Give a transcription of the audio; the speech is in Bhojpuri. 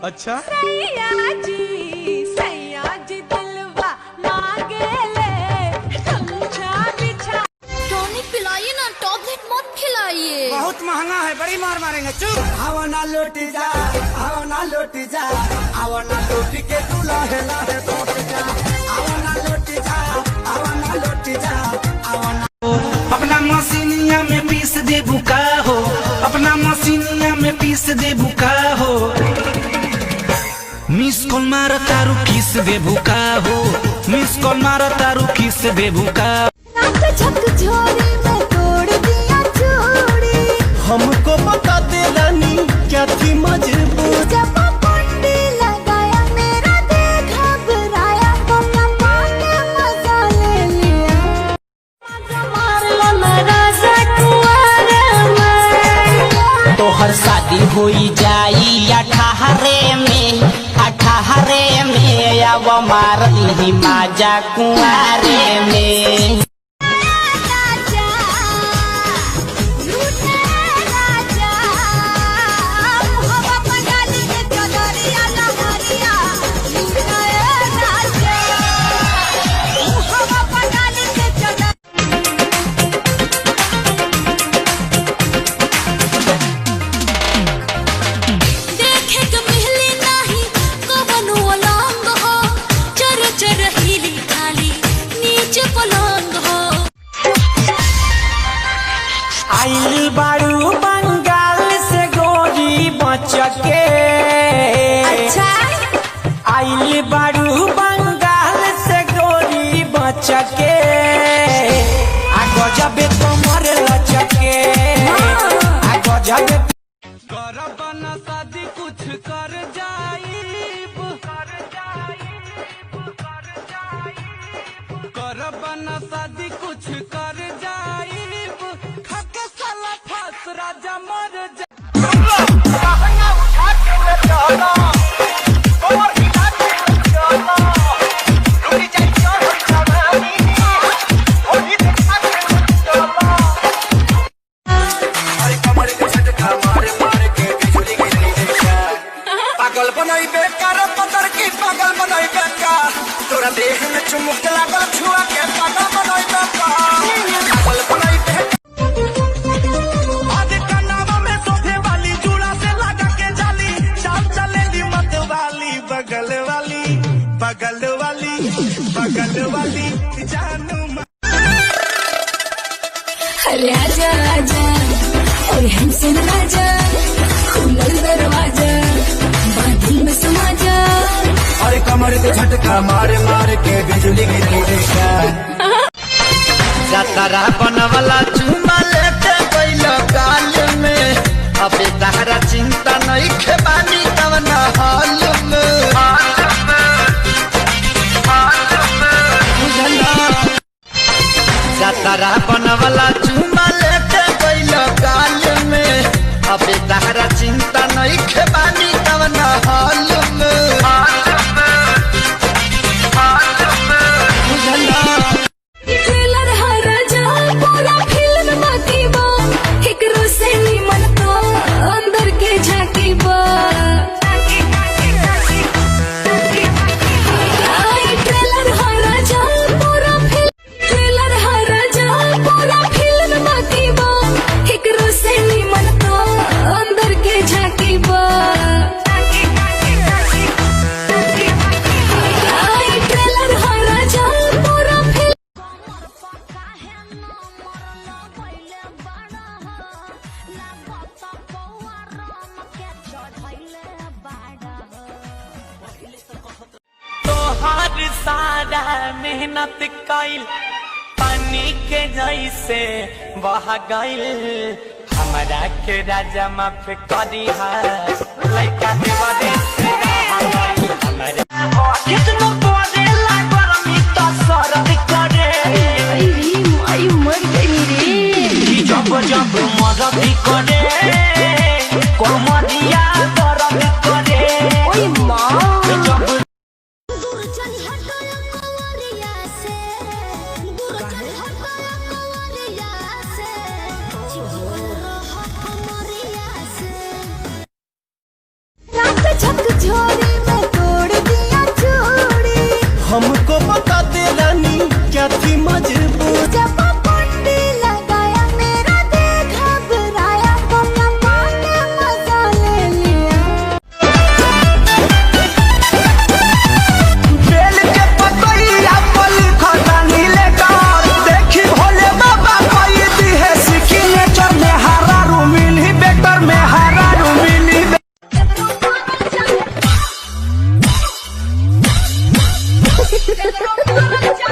अच्छा सैया जी दिलवा मांगे ले गमछा बिछा। टॉनिक पिलाइए ना, टॉबलेट मत खिलाइए। बहुत महंगा है, बड़ी मार मारेंगे। चुप। आओ ना लौट जा, आओ ना लौट जा, आओ ना लौट के तू लाहे लाहे लौट जा। आओ ना लौट जा, आओ ना लौट जा, आओ ना। अपना मशीनिया में पीस दे बुका हो, अपना मशीनिया में पीस दे बुका हो। मिस कॉल मारा तारू किस दे बुका हो, मिस कॉल मारा तारू किस दे बुका। झकझोरी में तोड़ दिया चूड़ी। हमको बता दे रानी क्या थी मजबूर। जब कुंडी लगाया मेरा दिल घबराया, तो पाके मजा ले लिया। मार लो मेरा जटुआरे में। तो हर शादी होई जाई 18 में, 18 में अब मार ली माजा कुआरे में। आइली बारू बंगाल से गोरी बचके। अच्छा आइली बारू बंगाल से गोरी बचके। आगो जबे कमर लचके, आगो जबे करब न शादी कुछ कर जाइब, करब न शादी कुछ कर जाइब। खाके साला फास राजा मर जा। पागल बनाई बेकार पतर की, पागल बनाई बेकार। तोरा देह में चुमुक लागल छुआ के पागल बनाई बेकार, पागल बनाई बेकार। आज कनावा में सोधे वाली जूड़ा से लगा के जाली, चाल चलेली मत वाली, बगल वाली, बगल वाली, बगल वाली जानू। अरे आजा आजा और हमसे ना जा, खुला दरवाजा बादल में समा जा। अरे कमर के झटका मार मार के बिजली गिरी देखा। जतरा बनवाला चुमा लेके गइलो गाल में, अबे तहरा चिंता नहीं खेबानी तवन हाल में। जतरा बनवाला चुमा लेके गइलो गाल में, अबे तहरा चिंता नहीं खेबानी तवन हाल में। ट्रेलर हरा जा पूरा फिल्म बाकी बा, एकरो से निमन तो अंदर के झांकी बा। ट्रेलर हरा जा पूरा फिल्म, ट्रेलर हरा जा पूरा फिल्म बाकी बा, एकरो से निमन तो अंदर के झांकी बा। ट्रेलर हरा जा पूरा फिल्म। तोहार सारा मेहनत कइल पानी के जैसे बह गइल। हमरा के राजा माफ करी है, लइका देवरे से रह गइल। हमरा कितना बोले लागल मी तो सरद करे। आई मर गई रे। जब जब मदद करे कोमरिया दर्द करे। ओए माँ जब दूर चली हटो कंवरिया से, दूर चली हटो कंवरिया से, चिढ़ रहा कंवरिया से। रात झकझोर इधरों मारा